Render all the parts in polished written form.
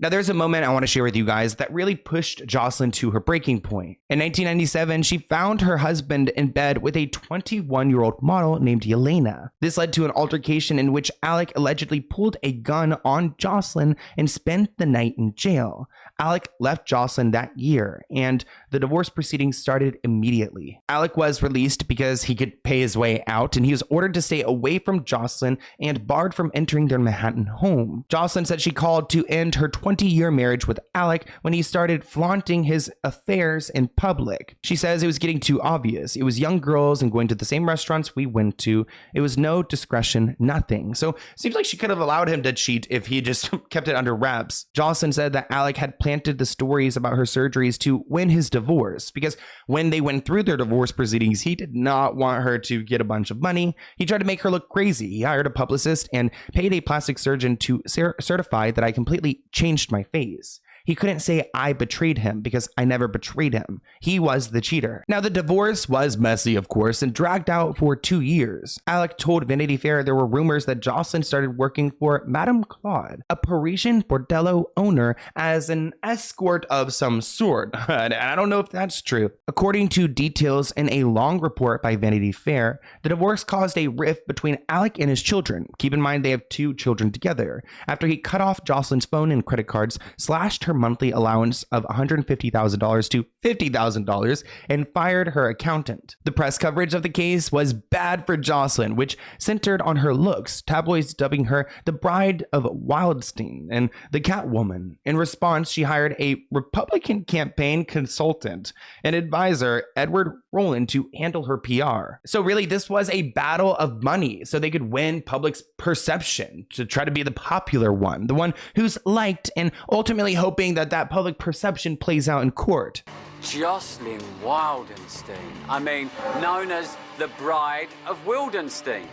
Now, there's a moment I want to share with you guys that really pushed Jocelyn to her breaking point. In 1997, she found her husband in bed with a 21-year-old model named Yelena. This led to an altercation in which Alec allegedly pulled a gun on Jocelyn and spent the night in jail. Alec left Jocelyn that year, and the divorce proceedings started immediately. Alec was released because he could pay his way out, and he was ordered to stay away from Jocelyn and barred from entering their Manhattan home. Jocelyn said she called to end her 20-year marriage with Alec when he started flaunting his affairs in public. She says it was getting too obvious. It was young girls and going to the same restaurants we went to. It was no discretion, nothing. So it seems like she could have allowed him to cheat if he just kept it under wraps. Jocelyn said that Alec had planted the stories about her surgeries to win his divorce, because when they went through their divorce proceedings, he did not want her to get a bunch of money. He tried to make her look crazy. He hired a publicist and paid a plastic surgeon to certify that I completely changed my face. He couldn't say I betrayed him because I never betrayed him. He was the cheater. Now, the divorce was messy, of course, and dragged out for 2 years. Alec told Vanity Fair there were rumors that Jocelyn started working for Madame Claude, a Parisian bordello owner, as an escort of some sort. And I don't know if that's true. According to details in a long report by Vanity Fair, the divorce caused a rift between Alec and his children. Keep in mind they have 2 children together. After he cut off Jocelyn's phone and credit cards, slashed her monthly allowance of $150,000 to $50,000, and fired her accountant. The press coverage of the case was bad for Jocelyn, which centered on her looks, tabloids dubbing her the Bride of Wildenstein and the Catwoman. In response, she hired a Republican campaign consultant and advisor, Edward Rowland, to handle her PR. So really, this was a battle of money so they could win public's perception, to try to be the popular one, the one who's liked, and ultimately hoping that public perception plays out in court. Jocelyn Wildenstein. I mean, known as the Bride of Wildenstein.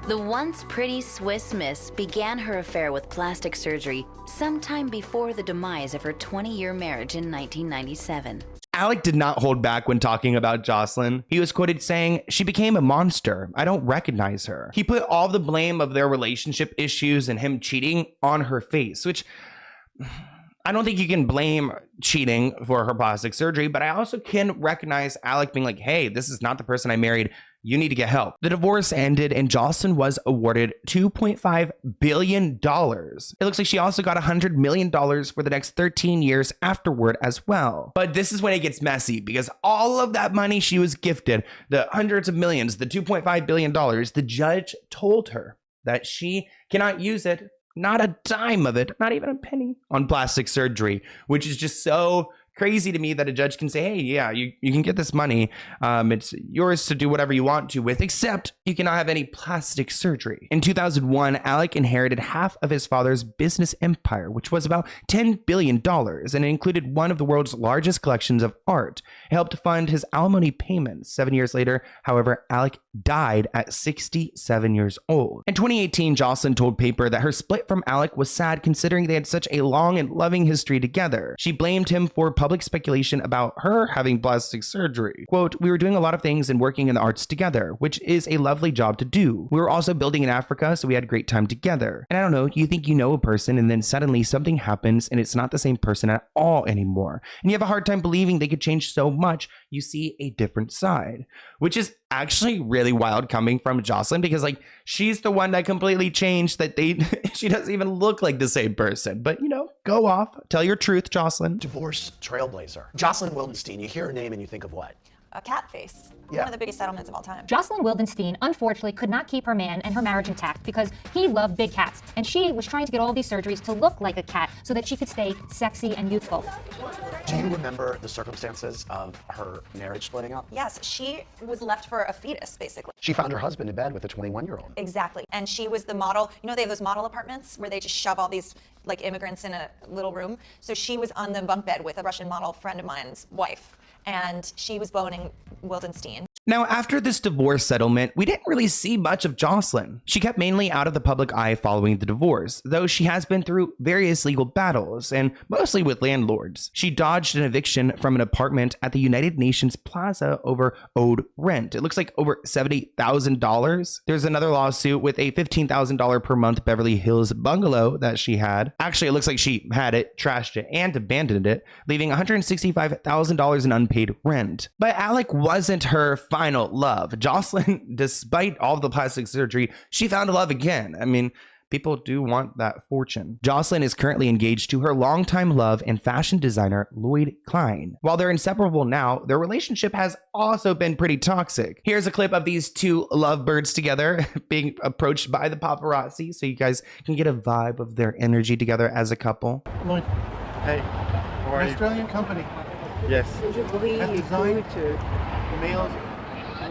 The once pretty Swiss miss began her affair with plastic surgery sometime before the demise of her 20-year marriage in 1997. Alec did not hold back when talking about Jocelyn. He was quoted saying, "She became a monster. I don't recognize her." He put all the blame of their relationship issues and him cheating on her face, which I don't think you can blame cheating for her plastic surgery, but I also can recognize Alec being like, hey, this is not the person I married. You need to get help. The divorce ended and Jocelyn was awarded $2.5 billion. It looks like she also got $100 million for the next 13 years afterward as well. But this is when it gets messy, because all of that money she was gifted, the hundreds of millions, the $2.5 billion, the judge told her that she cannot use it, not a dime of it, not even a penny, on plastic surgery, which is just so crazy to me that a judge can say, hey, yeah, you can get this money. It's yours to do whatever you want to with, except you cannot have any plastic surgery. In 2001, Alec inherited half of his father's business empire, which was about $10 billion, and it included one of the world's largest collections of art. It helped fund his alimony payments. 7 years later, however, Alec died at 67 years old. In 2018, Jocelyn told Paper that her split from Alec was sad considering they had such a long and loving history together. She blamed him for public speculation about her having plastic surgery. Quote, "We were doing a lot of things and working in the arts together, which is a lovely job to do. We were also building in Africa, so we had a great time together. And I don't know, you think you know a person and then suddenly something happens and it's not the same person at all anymore. And you have a hard time believing they could change so much. You see a different side," which is actually really wild coming from Jocelyn, because like she's the one that completely changed, that she doesn't even look like the same person. But you know, go off, tell your truth, Jocelyn. Divorce trailblazer. Jocelyn Wildenstein, you hear her name and you think of what? A cat face. Yeah. One of the biggest settlements of all time. Jocelyn Wildenstein unfortunately could not keep her man and her marriage intact because he loved big cats, and she was trying to get all these surgeries to look like a cat so that she could stay sexy and youthful. Do you remember the circumstances of her marriage splitting up? Yes, she was left for a fetus, basically. She found her husband in bed with a 21-year-old. Exactly. And she was the model. You know, they have those model apartments where they just shove all these like immigrants in a little room. So she was on the bunk bed with a Russian model friend of mine's wife, and she was boning Wildenstein. Now, after this divorce settlement, we didn't really see much of Jocelyn. She kept mainly out of the public eye following the divorce, though she has been through various legal battles, and mostly with landlords. She dodged an eviction from an apartment at the United Nations Plaza over owed rent. It looks like over $70,000. There's another lawsuit with a $15,000 per month Beverly Hills bungalow that she had. Actually, it looks like she had it, trashed it, and abandoned it, leaving $165,000 in unpaid rent. But Alec wasn't her final love. Jocelyn, despite all of the plastic surgery, she found love again. I mean, people do want that fortune. Jocelyn is currently engaged to her longtime love and fashion designer, Lloyd Klein. While they're inseparable now, their relationship has also been pretty toxic. Here's a clip of these two lovebirds together being approached by the paparazzi, so you guys can get a vibe of their energy together as a couple. Lloyd, Hey, how are an you? Australian company Yes, has designed males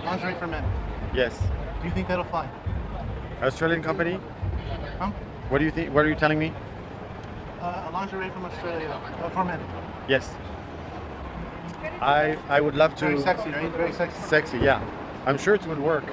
lingerie for men. yes. Do you think that'll fly? Australian company? Huh? What do you think? What are you telling me? A lingerie from Australia for men. Yes. I would love Very to. sexy, right? Very sexy. Sexy, yeah. I'm sure it would work.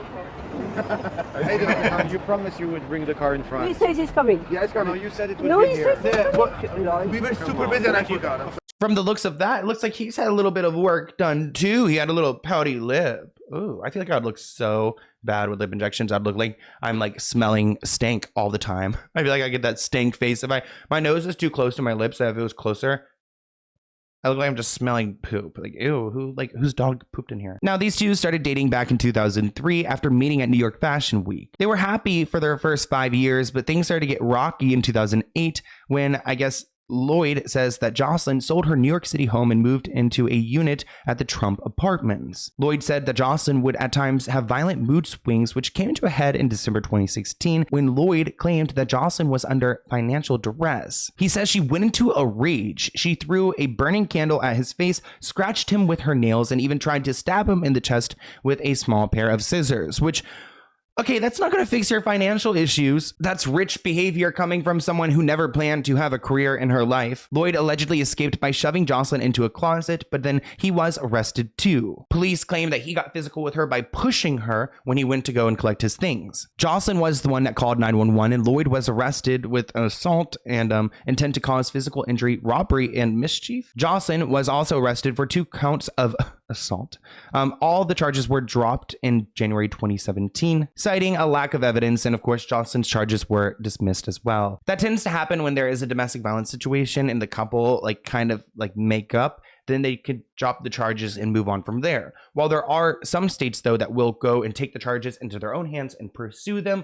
You promised you would bring the car in front. He says he's coming. Yeah, it's No, coming. you said it would No, be he here. says he's coming. We were super busy and I forgot. From the looks of that, it looks like he's had a little bit of work done too. He had a little pouty lip. Ooh, I feel like I'd look so bad with lip injections. I'd look like I'm like smelling stank all the time. I feel like I get that stank face. If my nose is too close to my lips, if it was closer, I look like I'm just smelling poop. Like, ew, whose dog pooped in here? Now, these two started dating back in 2003 after meeting at New York Fashion Week. They were happy for their first 5 years, but things started to get rocky in 2008 when, I guess, Lloyd says that Jocelyn sold her New York City home and moved into a unit at the Trump Apartments. Lloyd said that Jocelyn would at times have violent mood swings, which came to a head in December 2016 when Lloyd claimed that Jocelyn was under financial duress. He says she went into a rage. She threw a burning candle at his face, scratched him with her nails, and even tried to stab him in the chest with a small pair of scissors, which... okay, that's not going to fix your financial issues. That's rich behavior coming from someone who never planned to have a career in her life. Lloyd allegedly escaped by shoving Jocelyn into a closet, but then he was arrested too. Police claim that he got physical with her by pushing her when he went to go and collect his things. Jocelyn was the one that called 911, and Lloyd was arrested with assault and intent to cause physical injury, robbery, and mischief. Jocelyn was also arrested for 2 counts of assault. All the charges were dropped in January 2017, citing a lack of evidence, and of course Jocelyn's charges were dismissed as well. That tends to happen when there is a domestic violence situation and the couple kind of make up, then they could drop the charges and move on from there. While there are some states though that will go and take the charges into their own hands and pursue them,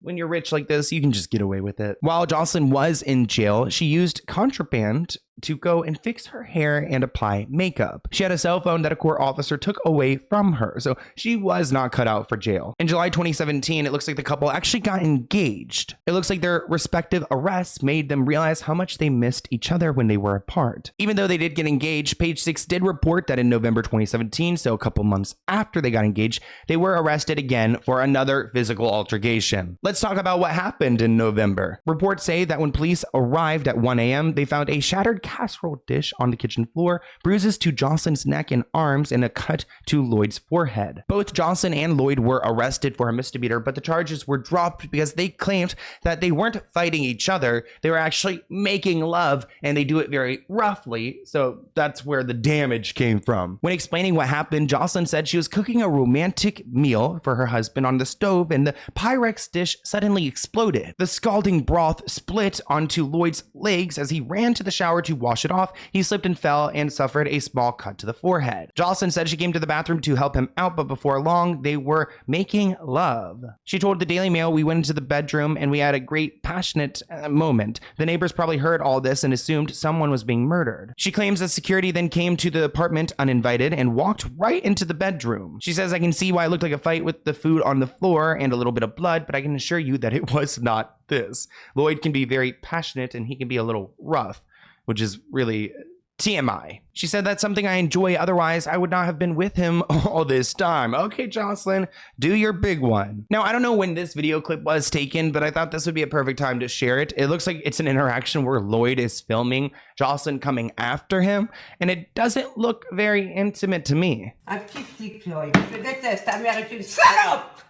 when you're rich like this, you can just get away with it. While Jocelyn was in jail, she used contraband to go and fix her hair and apply makeup. She had a cell phone that a court officer took away from her, so she was not cut out for jail. In July 2017, it looks like the couple actually got engaged. It looks like their respective arrests made them realize how much they missed each other when they were apart. Even though they did get engaged, Page Six did report that in November 2017, so a couple months after they got engaged, they were arrested again for another physical altercation. Let's talk about what happened in November. Reports say that when police arrived at 1 a.m., they found a shattered casserole dish on the kitchen floor, bruises to Jocelyn's neck and arms, and a cut to Lloyd's forehead. Both Jocelyn and Lloyd were arrested for a misdemeanor, but the charges were dropped because they claimed that they weren't fighting each other, they were actually making love, and they do it very roughly, so that's where the damage came from. When explaining what happened, Jocelyn said she was cooking a romantic meal for her husband on the stove, and the Pyrex dish suddenly exploded. The scalding broth split onto Lloyd's legs as he ran to the shower to wash it off. He slipped and fell and suffered a small cut to the forehead. Jocelyn said she came to the bathroom to help him out, but before long, they were making love. She told the Daily Mail, "We went into the bedroom and we had a great passionate moment. The neighbors probably heard all this and assumed someone was being murdered." She claims that security then came to the apartment uninvited and walked right into the bedroom. She says, "I can see why it looked like a fight with the food on the floor and a little bit of blood, but I can assure you that it was not this." Lloyd can be very passionate and he can be a little rough, which is really TMI. She said that's something I enjoy, otherwise I would not have been with him all this time. Okay, Jocelyn, do your big one. Now, I don't know when this video clip was taken, but I thought this would be a perfect time to share it. It looks like it's an interaction where Lloyd is filming Jocelyn coming after him, and it doesn't look very intimate to me. Un petit flic, Lloyd. Je déteste. Ta mère est une salope!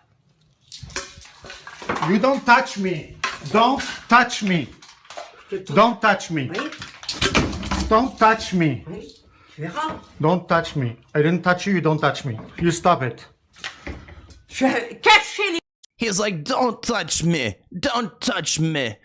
You don't touch me. Don't touch me. Don't touch me. Oui? Don't touch me. Oui? Tu verras. Don't touch me. I didn't touch you, you don't touch me. You stop it. Cachez les... He's like, don't touch me. Don't touch me.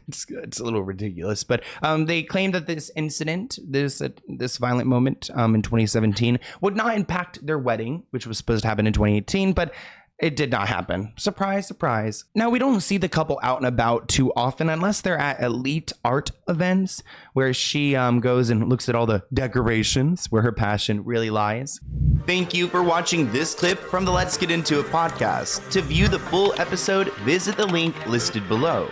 It's a little ridiculous, but they claim that this incident, this violent moment in 2017 would not impact their wedding, which was supposed to happen in 2018, but it did not happen. Surprise, surprise. Now, we don't see the couple out and about too often unless they're at elite art events where she goes and looks at all the decorations where her passion really lies. Thank you for watching this clip from the Let's Get Into It podcast. To view the full episode, visit the link listed below.